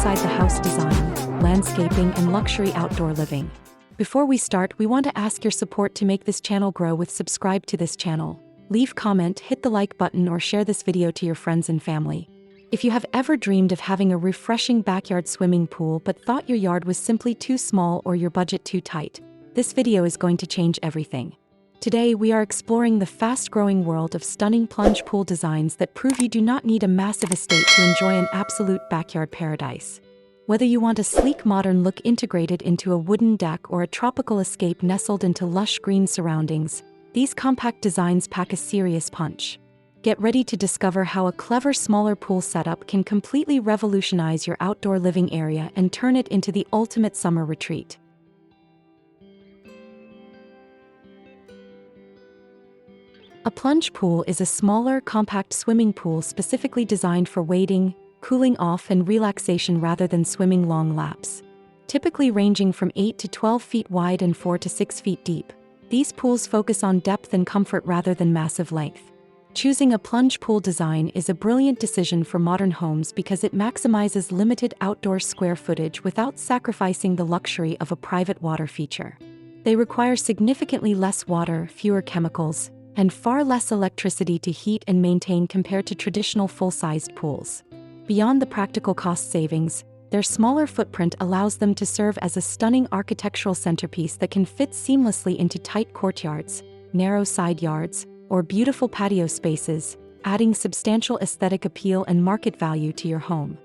inside the house design, landscaping, and luxury outdoor living. Before we start, we want to ask your support to make this channel grow with subscribe to this channel. Leave comment, hit the like button, or share this video to your friends and family. If you have ever dreamed of having a refreshing backyard swimming pool but thought your yard was simply too small or your budget too tight, this video is going to change everything. Today we are exploring the fast-growing world of stunning plunge pool designs that prove you do not need a massive estate to enjoy an absolute backyard paradise. Whether you want a sleek modern look integrated into a wooden deck or a tropical escape nestled into lush green surroundings, these compact designs pack a serious punch. Get ready to discover how a clever smaller pool setup can completely revolutionize your outdoor living area and turn it into the ultimate summer retreat. A plunge pool is a smaller, compact swimming pool specifically designed for wading, cooling off, and relaxation rather than swimming long laps. Typically ranging from 8 to 12 feet wide and 4 to 6 feet deep, these pools focus on depth and comfort rather than massive length. Choosing a plunge pool design is a brilliant decision for modern homes because it maximizes limited outdoor square footage without sacrificing the luxury of a private water feature. They require significantly less water, fewer chemicals, and far less electricity to heat and maintain compared to traditional full-sized pools. Beyond the practical cost savings, their smaller footprint allows them to serve as a stunning architectural centerpiece that can fit seamlessly into tight courtyards, narrow side yards, or beautiful patio spaces, adding substantial aesthetic appeal and market value to your home.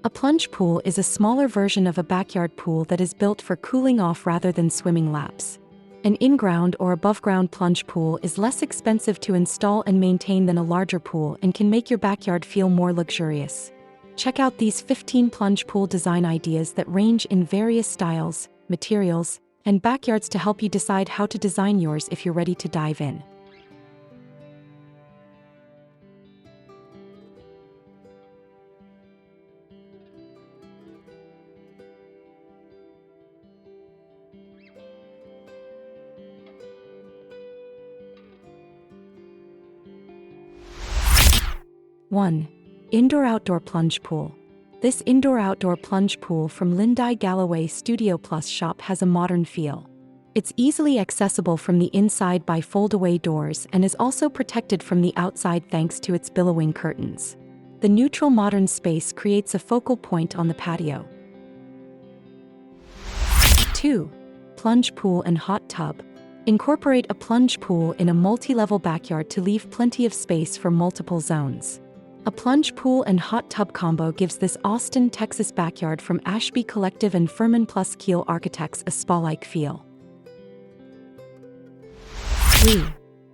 A plunge pool is a smaller version of a backyard pool that is built for cooling off rather than swimming laps. An in-ground or above-ground plunge pool is less expensive to install and maintain than a larger pool and can make your backyard feel more luxurious. Check out these 15 plunge pool design ideas that range in various styles, materials, and backyards to help you decide how to design yours if you're ready to dive in. One. Indoor-outdoor plunge pool. This indoor-outdoor plunge pool from Lindy Galloway Studio Plus shop has a modern feel. It's easily accessible from the inside by fold-away doors and is also protected from the outside thanks to its billowing curtains. The neutral modern space creates a focal point on the patio. 2. Plunge pool and hot tub. Incorporate a plunge pool in a multi-level backyard to leave plenty of space for multiple zones. A plunge pool and hot tub combo gives this Austin, Texas backyard from Ashby Collective and Furman Plus Keel Architects a spa-like feel. 3.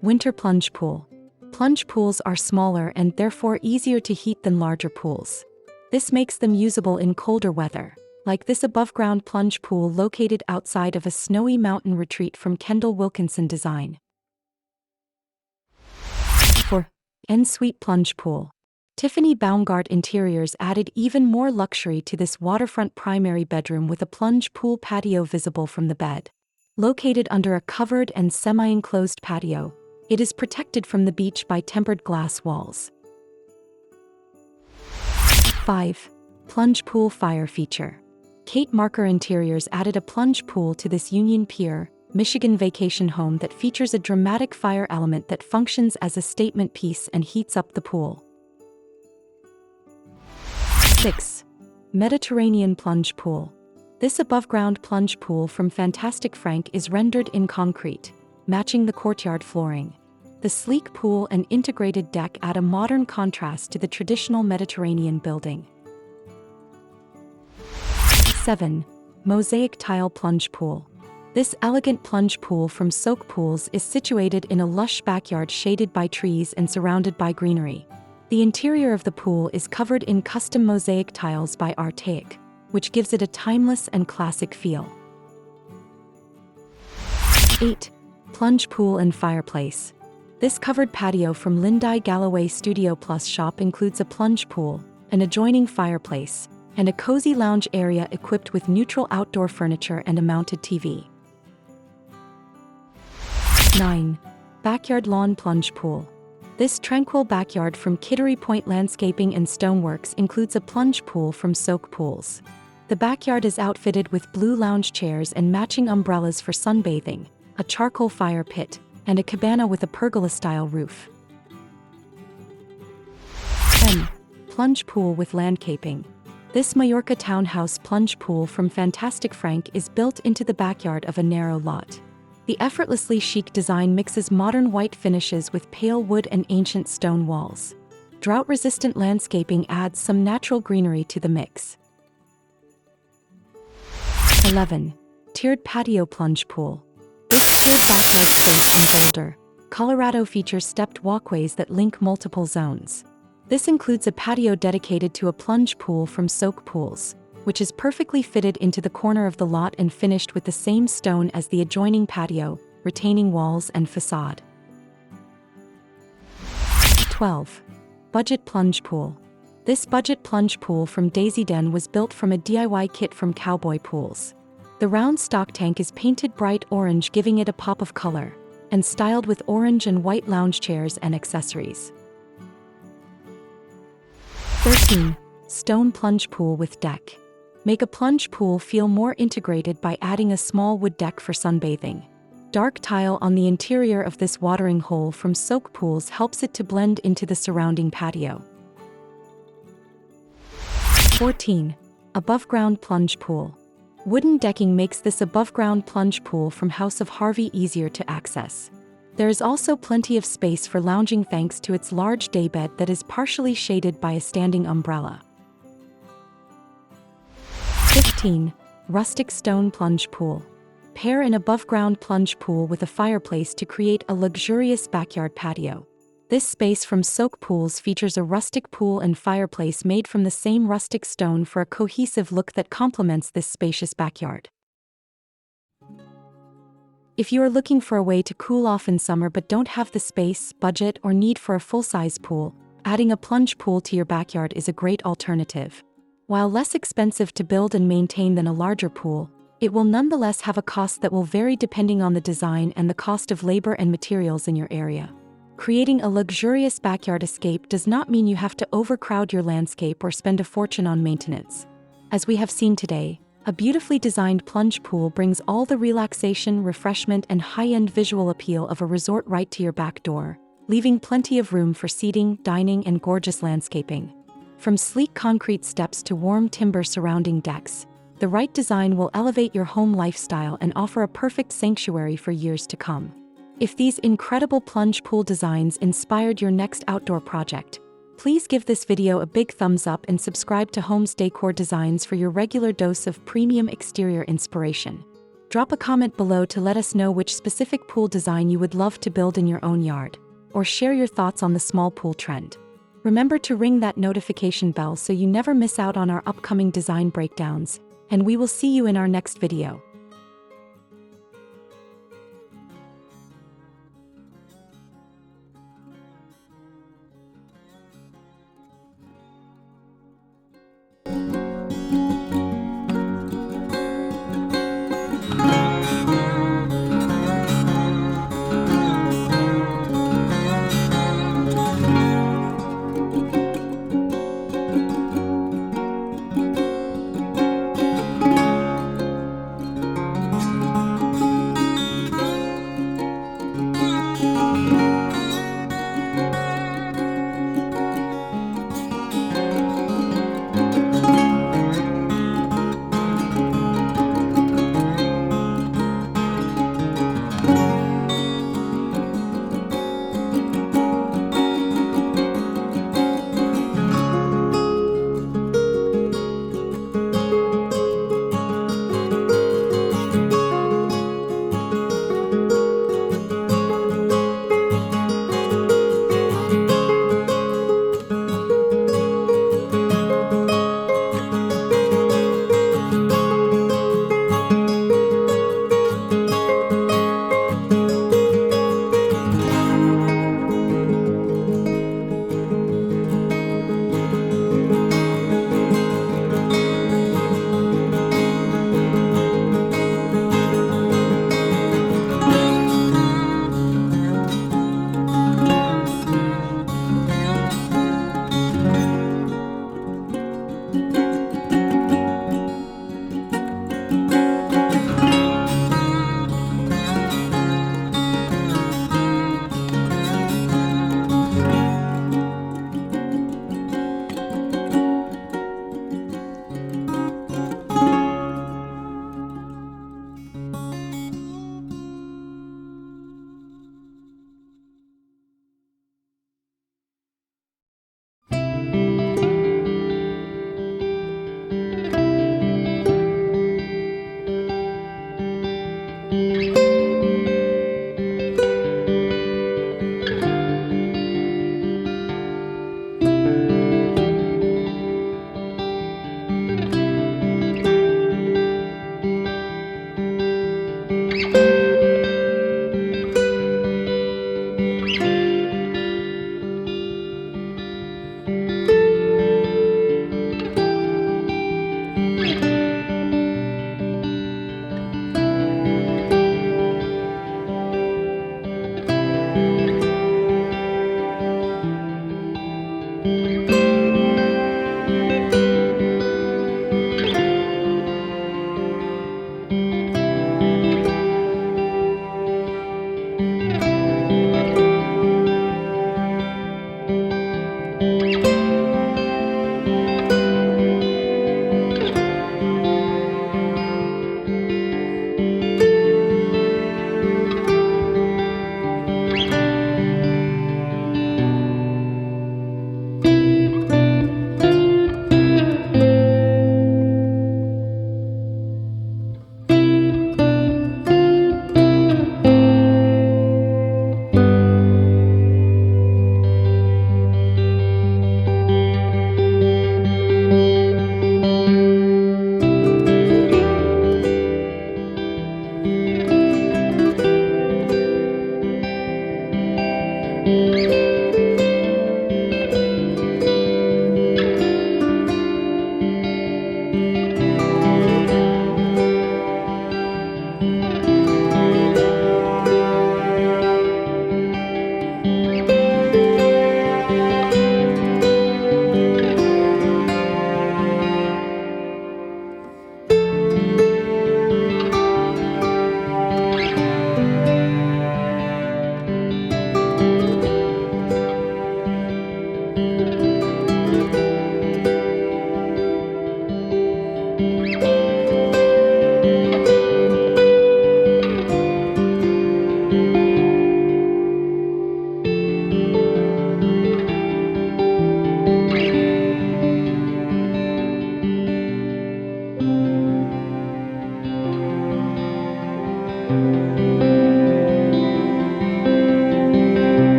Winter plunge pool. Plunge pools are smaller and therefore easier to heat than larger pools. This makes them usable in colder weather, like this above-ground plunge pool located outside of a snowy mountain retreat from Kendall Wilkinson Design. 4. En-suite plunge pool. Tiffany Baumgart Interiors added even more luxury to this waterfront primary bedroom with a plunge pool patio visible from the bed. Located under a covered and semi-enclosed patio, it is protected from the beach by tempered glass walls. 5. Plunge pool fire feature. Kate Marker Interiors added a plunge pool to this Union Pier, Michigan vacation home that features a dramatic fire element that functions as a statement piece and heats up the pool. 6. Mediterranean plunge pool. This above-ground plunge pool from Fantastic Frank is rendered in concrete, matching the courtyard flooring. The sleek pool and integrated deck add a modern contrast to the traditional Mediterranean building. 7. Mosaic tile plunge pool. This elegant plunge pool from Soak Pools is situated in a lush backyard shaded by trees and surrounded by greenery. The interior of the pool is covered in custom mosaic tiles by Artaic, which gives it a timeless and classic feel. 8. Plunge pool and fireplace. This covered patio from Lindy Galloway Studio Plus shop includes a plunge pool, an adjoining fireplace, and a cozy lounge area equipped with neutral outdoor furniture and a mounted TV. 9. Backyard lawn plunge pool. This tranquil backyard from Kittery Point Landscaping and Stoneworks includes a plunge pool from Soak Pools. The backyard is outfitted with blue lounge chairs and matching umbrellas for sunbathing, a charcoal fire pit, and a cabana with a pergola-style roof. 10. Plunge pool with landscaping. This Mallorca townhouse plunge pool from Fantastic Frank is built into the backyard of a narrow lot. The effortlessly chic design mixes modern white finishes with pale wood and ancient stone walls. Drought-resistant landscaping adds some natural greenery to the mix. 11. Tiered patio plunge pool. This tiered backyard space in Boulder, Colorado features stepped walkways that link multiple zones. This includes a patio dedicated to a plunge pool from Soak Pools, which is perfectly fitted into the corner of the lot and finished with the same stone as the adjoining patio, retaining walls and facade. 12. Budget plunge pool. This budget plunge pool from Daisy Den was built from a DIY kit from Cowboy Pools. The round stock tank is painted bright orange, giving it a pop of color, and styled with orange and white lounge chairs and accessories. 13. Stone plunge pool with deck. Make a plunge pool feel more integrated by adding a small wood deck for sunbathing. Dark tile on the interior of this watering hole from Soak Pools helps it to blend into the surrounding patio. 14. Above-ground plunge pool. Wooden decking makes this above-ground plunge pool from House of Harvey easier to access. There is also plenty of space for lounging thanks to its large daybed that is partially shaded by a standing umbrella. 15. Rustic stone plunge pool. Pair an above-ground plunge pool with a fireplace to create a luxurious backyard patio. This space from Soak Pools features a rustic pool and fireplace made from the same rustic stone for a cohesive look that complements this spacious backyard. If you are looking for a way to cool off in summer but don't have the space, budget, or need for a full-size pool, adding a plunge pool to your backyard is a great alternative. While less expensive to build and maintain than a larger pool, it will nonetheless have a cost that will vary depending on the design and the cost of labor and materials in your area. Creating a luxurious backyard escape does not mean you have to overcrowd your landscape or spend a fortune on maintenance. As we have seen today, a beautifully designed plunge pool brings all the relaxation, refreshment, and high-end visual appeal of a resort right to your back door, leaving plenty of room for seating, dining, and gorgeous landscaping. From sleek concrete steps to warm timber surrounding decks, the right design will elevate your home lifestyle and offer a perfect sanctuary for years to come. If these incredible plunge pool designs inspired your next outdoor project, please give this video a big thumbs up and subscribe to Home's Decor Designs for your regular dose of premium exterior inspiration. Drop a comment below to let us know which specific pool design you would love to build in your own yard, or share your thoughts on the small pool trend. Remember to ring that notification bell so you never miss out on our upcoming design breakdowns, and we will see you in our next video.